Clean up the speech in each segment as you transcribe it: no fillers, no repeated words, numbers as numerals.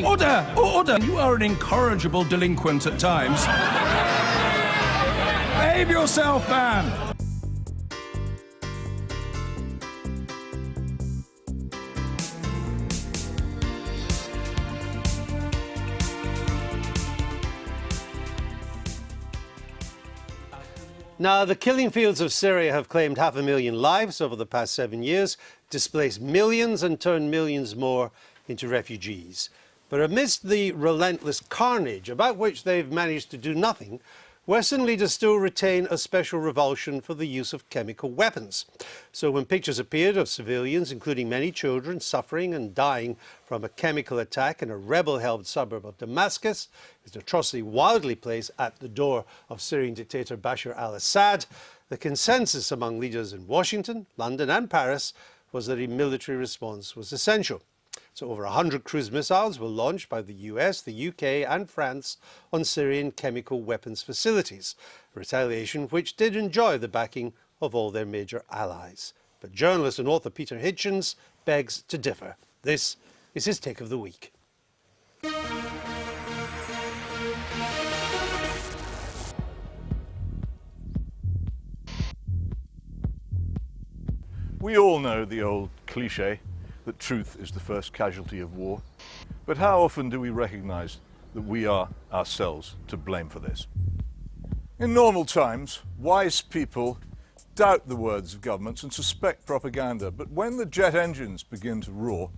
Order! Order! You are an incorrigible delinquent at times. Behave yourself, man! Now, the killing fields of Syria have claimed 500,000 lives over the past 7 years, displaced millions and turned millions more into refugees. But amidst the relentless carnage, about which they've managed to do nothing, Western leaders still retain a special revulsion for the use of chemical weapons. So when pictures appeared of civilians, including many children, suffering and dying from a chemical attack in a rebel-held suburb of Damascus, an atrocity wildly placed at the door of Syrian dictator Bashar al-Assad, the consensus among leaders in Washington, London and Paris was that a military response was essential. So over 100 cruise missiles were launched by the US, the UK and France on Syrian chemical weapons facilities, a retaliation which did enjoy the backing of all their major allies. But journalist and author Peter Hitchens begs to differ. This is his take of the week. We all know the old cliché that truth is the first casualty of war. But how often do we recognize that we are ourselves to blame for this? In normal times, wise people doubt the words of governments and suspect propaganda. But when the jet engines begin to roar,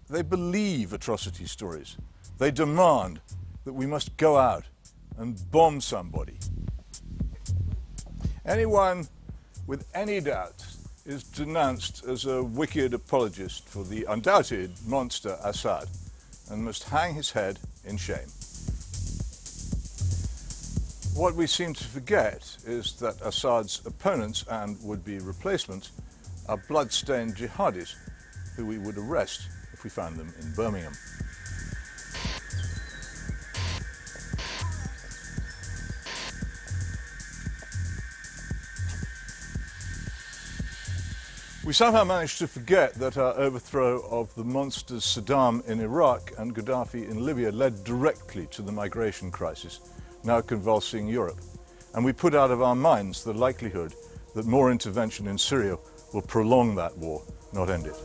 they believe atrocity stories. They demand that we must go out and bomb somebody. Anyone with any doubt is denounced as a wicked apologist for the undoubted monster Assad and must hang his head in shame. What we seem to forget is that Assad's opponents and would-be replacements are blood-stained jihadis who we would arrest if we found them in Birmingham. We somehow managed to forget that our overthrow of the monsters Saddam in Iraq and Gaddafi in Libya led directly to the migration crisis, now convulsing Europe. And we put out of our minds the likelihood that more intervention in Syria will prolong that war, not end it.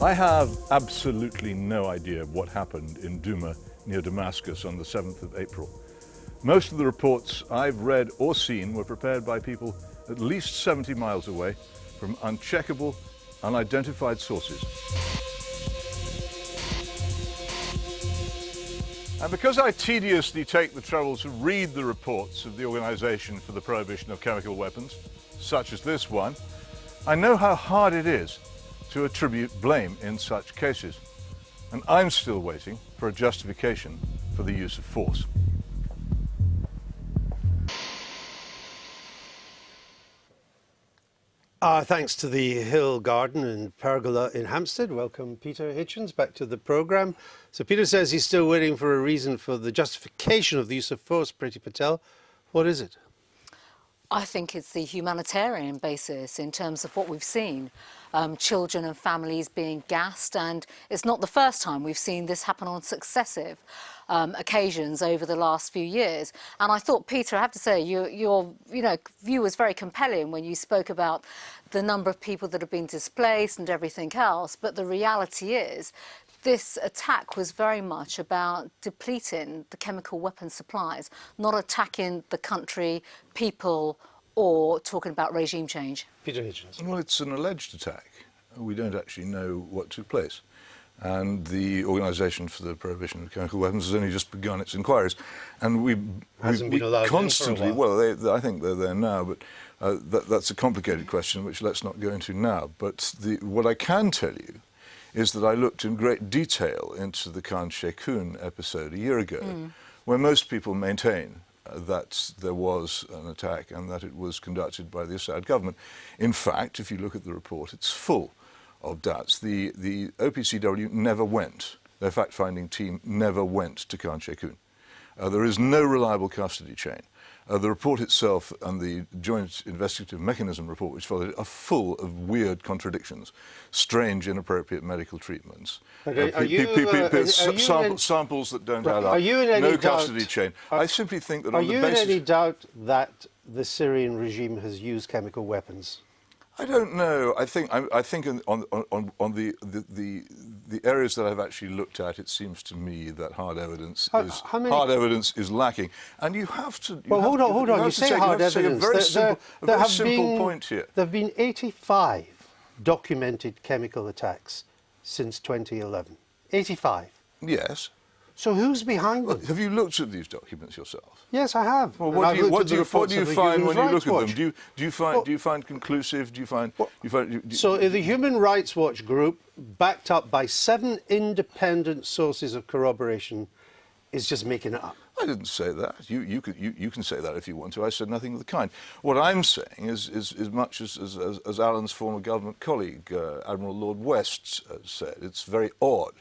I have absolutely no idea what happened in Douma near Damascus on the 7th of April. Most of the reports I've read or seen were prepared by people at least 70 miles away from uncheckable, unidentified sources. And because I tediously take the trouble to read the reports of the Organization for the Prohibition of Chemical Weapons, such as this one, I know how hard it is to attribute blame in such cases. And I'm still waiting for a justification for the use of force. Thanks to the Hill Garden and Pergola in Hampstead. Welcome, Peter Hitchens, back to the programme. So Peter says he's still waiting for a reason for the justification of the use of force, Priti Patel. What is it? I think it's the humanitarian basis in terms of what we've seen. Children and families being gassed, and it's not the first time we've seen this happen on successive occasions over the last few years. And I thought, Peter, I have to say, your view was very compelling when you spoke about the number of people that have been displaced and everything else. But the reality is, this attack was very much about depleting the chemical weapons supplies, not attacking the country, people, or talking about regime change. Peter Hitchens. Well, it's an alleged attack. We don't actually know what took place. And the Organization for the Prohibition of Chemical Weapons has only just begun its inquiries. And we constantly, well, I think they're there now, but that's a complicated question, which let's not go into now. But what I can tell you is that I looked in great detail into the Khan Sheikhoun episode a year ago, where most people maintain that there was an attack and that it was conducted by the Assad government. In fact, if you look at the report, it's full of doubts. The OPCW never went, their fact-finding team never went to Khan Sheikhoun. There is no reliable custody chain. The report itself and the Joint Investigative Mechanism report, which followed it, are full of weird contradictions, strange, inappropriate medical treatments, samples that don't add up, no custody chain. I simply think that on the basis... Are you in any doubt that the Syrian regime has used chemical weapons? I don't know. I think on the areas that I've actually looked at, it seems to me that hard evidence is lacking. And you have to. Hold on. You say hard evidence. A very simple point here. There have been 85 documented chemical attacks since 2011. 85. Yes. So who's behind them? Have you looked at these documents yourself? Yes, I have. Well, what do you find when you look at them? Do you find conclusive? So the Human Rights Watch group, backed up by 7 independent sources of corroboration, is just making it up. I didn't say that. You can say that if you want to. I said nothing of the kind. What I'm saying is much as Alan's former government colleague, Admiral Lord West, said. It's very odd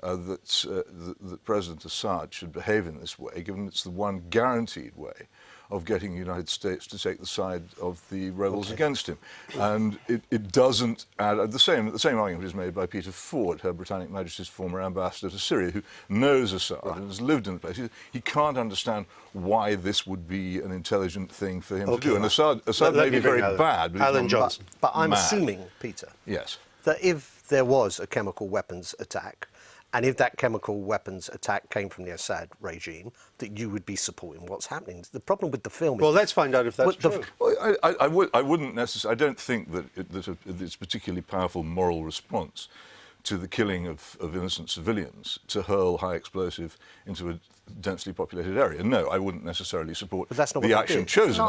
that President Assad should behave in this way, given it's the one guaranteed way of getting the United States to take the side of the rebels against him. And it doesn't add... The same argument is made by Peter Ford, Her Britannic Majesty's former ambassador to Syria, who knows Assad and has lived in the place. He can't understand why this would be an intelligent thing for him to do. And Assad may be very bad, but Alan Johnson. But I'm mad. assuming, Peter, yes, that if there was a chemical weapons attack, and if that chemical weapons attack came from the Assad regime, that you would be supporting what's happening. The problem with the film is... Well, let's find out if that's true. Well, I wouldn't necessarily... I don't think that it's a particularly powerful moral response to the killing of innocent civilians to hurl high explosive into a densely populated area. No, I wouldn't necessarily support the action chosen.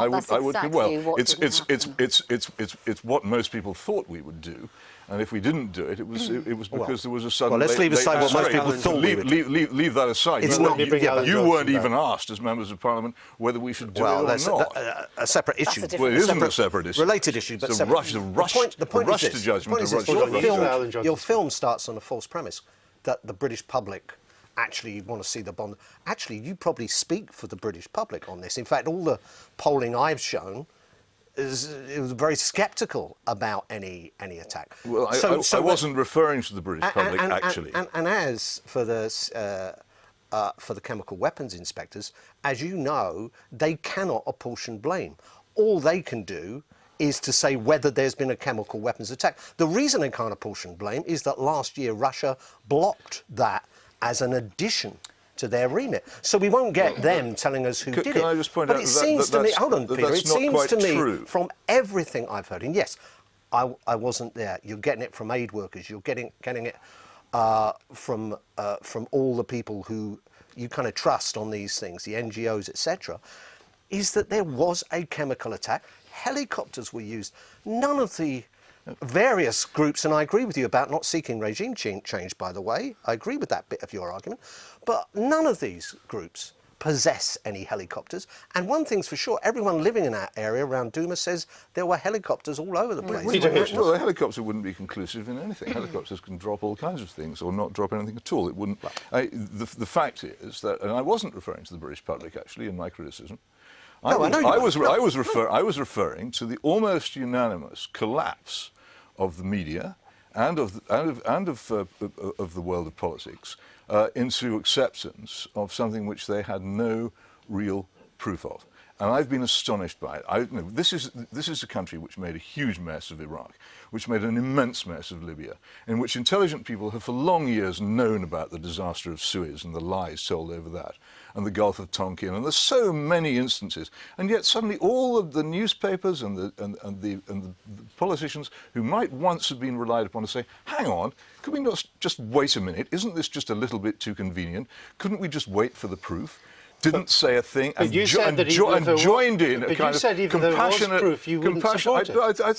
It's what most people thought we would do. And if we didn't do it, it was because there was a sudden... Well, let's leave aside what most people thought we would do. Leave that aside. You weren't even asked, as members of Parliament, whether we should do it or not. Well, that's a separate issue. Well, it isn't a separate issue. Related issue, but separate. The point is to judgment. Your film starts on a false premise, that the British public actually want to see the bomb. Actually, you probably speak for the British public on this. In fact, all the polling I've shown... it was very sceptical about any attack. Well, I wasn't referring to the British public, actually. And as for the chemical weapons inspectors, as you know, they cannot apportion blame. All they can do is to say whether there's been a chemical weapons attack. The reason they can't apportion blame is that last year Russia blocked that as an addition to their remit. So we won't get them telling us who did it. Can I just point out it seems to me, hold on, Peter, it seems to me true. From everything I've heard, and yes, I wasn't there. You're getting it from aid workers. You're getting it from all the people who you kind of trust on these things, the NGOs, etc. Is that there was a chemical attack. Helicopters were used. None of the various groups, and I agree with you about not seeking regime change, by the way. I agree with that bit of your argument. But none of these groups possess any helicopters. And one thing's for sure, everyone living in that area around Douma says there were helicopters all over the place. Well, a helicopter wouldn't be conclusive in anything. Helicopters can drop all kinds of things or not drop anything at all. It wouldn't. The fact is that, and I wasn't referring to the British public, actually, in my criticism. I was referring to the almost unanimous collapse of the media and of the world of politics into acceptance of something which they had no real proof of. And I've been astonished by it. This is a country which made a huge mess of Iraq, which made an immense mess of Libya, in which intelligent people have for long years known about the disaster of Suez and the lies told over that, and the Gulf of Tonkin, and there's so many instances. And yet suddenly all of the newspapers and the politicians who might once have been relied upon to say, hang on, could we not just wait a minute? Isn't this just a little bit too convenient? Couldn't we just wait for the proof? Didn't say a thing and joined in a kind of compassionate... proof, you wouldn't support it.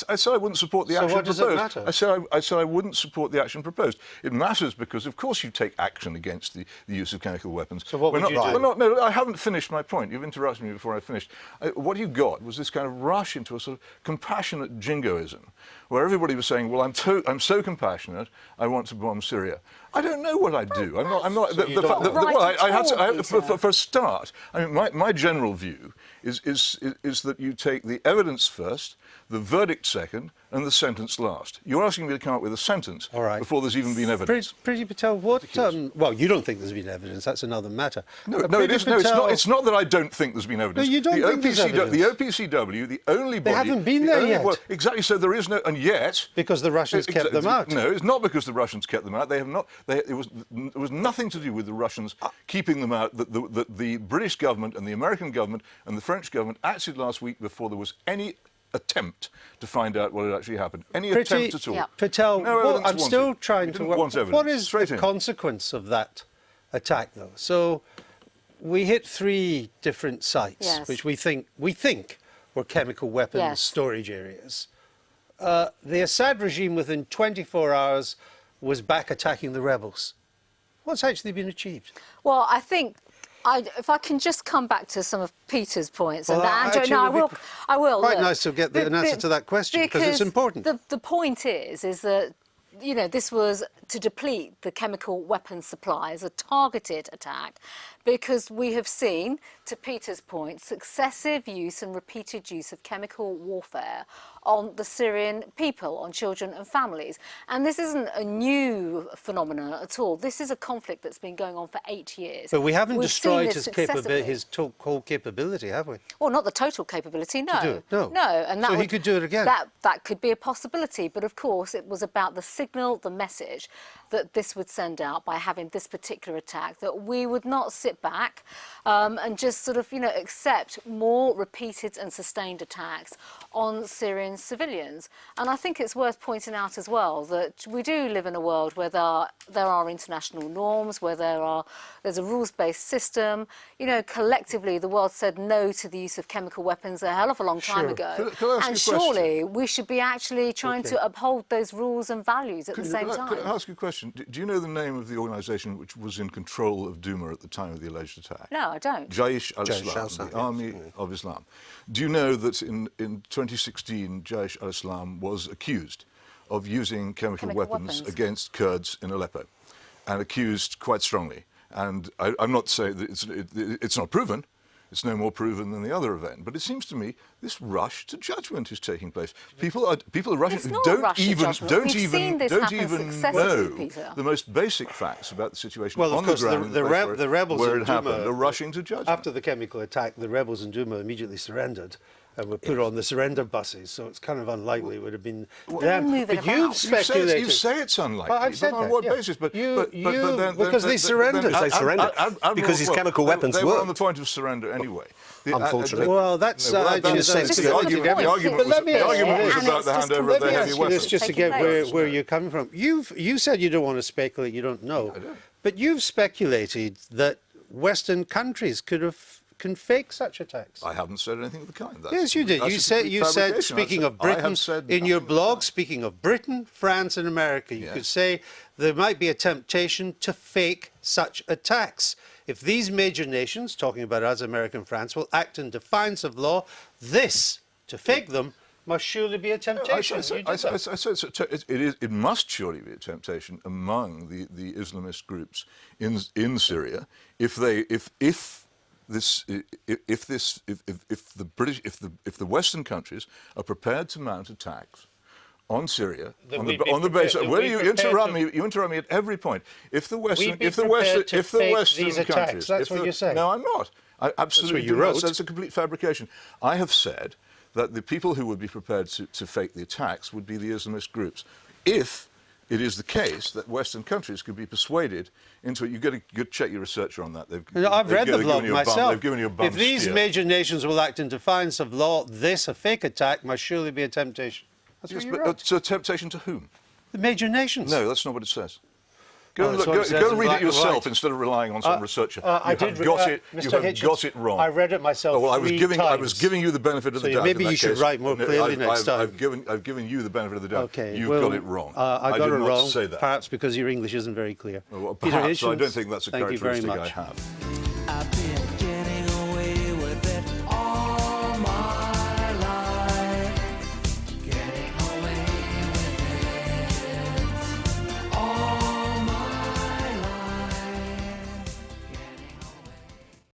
I said I wouldn't support the action proposed. So what does it matter? I said I wouldn't support the action proposed. It matters because, of course, you take action against the use of chemical weapons. So what would you do? No, I haven't finished my point. You've interrupted me before I finished. What you got was this kind of rush into a sort of compassionate jingoism, where everybody was saying, well, I'm so compassionate, I want to bomb Syria. I don't know what I'd do. I'm not. For a start, I mean, my general view is that you take the evidence first, the verdict second, and the sentence last. You're asking me to come up with a sentence before there's even been evidence. Priti Patel, what? Well, you don't think there's been evidence. That's another matter. No, it is. No, it's not that I don't think there's been evidence. No, you don't think there's evidence. The OPCW, the only body... They haven't been there yet. Well, exactly, so there is no... And yet... Because the Russians kept them out. No, it's not because the Russians kept them out. They have not... It was nothing to do with the Russians keeping them out. The British government and the American government and the French government acted last week before there was any attempt to find out what had actually happened. Any attempt at all. Yeah. Patel, I'm still trying to work. What is the consequence of that attack, though? So we hit 3 different sites, which we think were chemical weapons storage areas. The Assad regime, within 24 hours, was back attacking the rebels. What's actually been achieved? Well, I think, if I can just come back to some of Peter's points, and Andrew, I will. Quite nice to get an answer to that question, because it's important. The point is that, you know, this was to deplete the chemical weapons supplies, a targeted attack, because we have seen, to Peter's point, successive use and repeated use of chemical warfare on the Syrian people, on children and families. And this isn't a new phenomenon at all. This is a conflict that's been going on for 8 years. But we haven't destroyed his whole capability, have we? Well, not the total capability, no. To do it, no. No, and that so he could do it again. That could be a possibility, but of course it was about the signal, the message that this would send out by having this particular attack, that we would not sit back and just sort of, you know, accept more repeated and sustained attacks on Syrian civilians. And I think it's worth pointing out as well that we do live in a world where there are international norms, where there's a rules-based system. You know, collectively the world said no to the use of chemical weapons a hell of a long time ago. Can I ask and you a surely we should be actually trying to uphold those rules and values at the same time. Can I ask you a question? Do you know the name of the organisation which was in control of Duma at the time of the alleged attack? No, I don't. Jaish al-Islam, the Army of Islam. Do you know that in 2016, Jaish al-Islam was accused of using chemical weapons against Kurds in Aleppo, and accused quite strongly? And I'm not saying that it's not proven. It's no more proven than the other event. But it seems to me this rush to judgment is taking place. People are rushing. Don't even know the most basic facts about the situation on the ground. The rebels where in it Duma, happened. They're rushing to judgment. After the chemical attack, the rebels in Duma immediately surrendered and were put on the surrender buses. So it's kind of unlikely it would have been them. But you've speculated. You say it's unlikely. I've said but on that, what basis? But because they surrendered. They surrendered because his chemical weapons They worked. were on the point of surrender anyway. Unfortunately. Well, that's the argument was about the handover of the heavy weapons. Just to get where you're coming from. You said you don't want to speculate. You don't know. I don't. But you've speculated that Western countries can fake such attacks. I haven't said anything of the kind. Yes, you did. You said, speaking of Britain, in your blog, speaking of Britain, France and America, you could say there might be a temptation to fake such attacks. If these major nations, talking about us, America and France, will act in defiance of law, to fake them, must surely be a temptation. It must surely be a temptation among the Islamist groups in Syria if the Western countries are prepared to mount attacks on Syria on the basis. Well, you interrupt me at every point. If the Western countries, that's what you're saying. No, I'm not. I absolutely do not. That's a complete fabrication. I have said that the people who would be prepared to fake the attacks would be the Islamist groups. If it is the case that Western countries could be persuaded into it, you've got to check your researcher on that. I've read the blog myself. They've given you a bum If these major nations will act in defiance of law, a fake attack, must surely be a temptation. That's what you wrote. It's a temptation to whom? The major nations. No, that's not what it says. Go and read it yourself instead of relying on some researcher. You have got it wrong. I read it myself. I was giving you the benefit of the doubt. Maybe you should write more clearly next time. I've given you the benefit of the doubt. Okay, You've got it wrong. I got it wrong. Not say that. Perhaps because your English isn't very clear. Well, perhaps. I don't think that's a characteristic I have.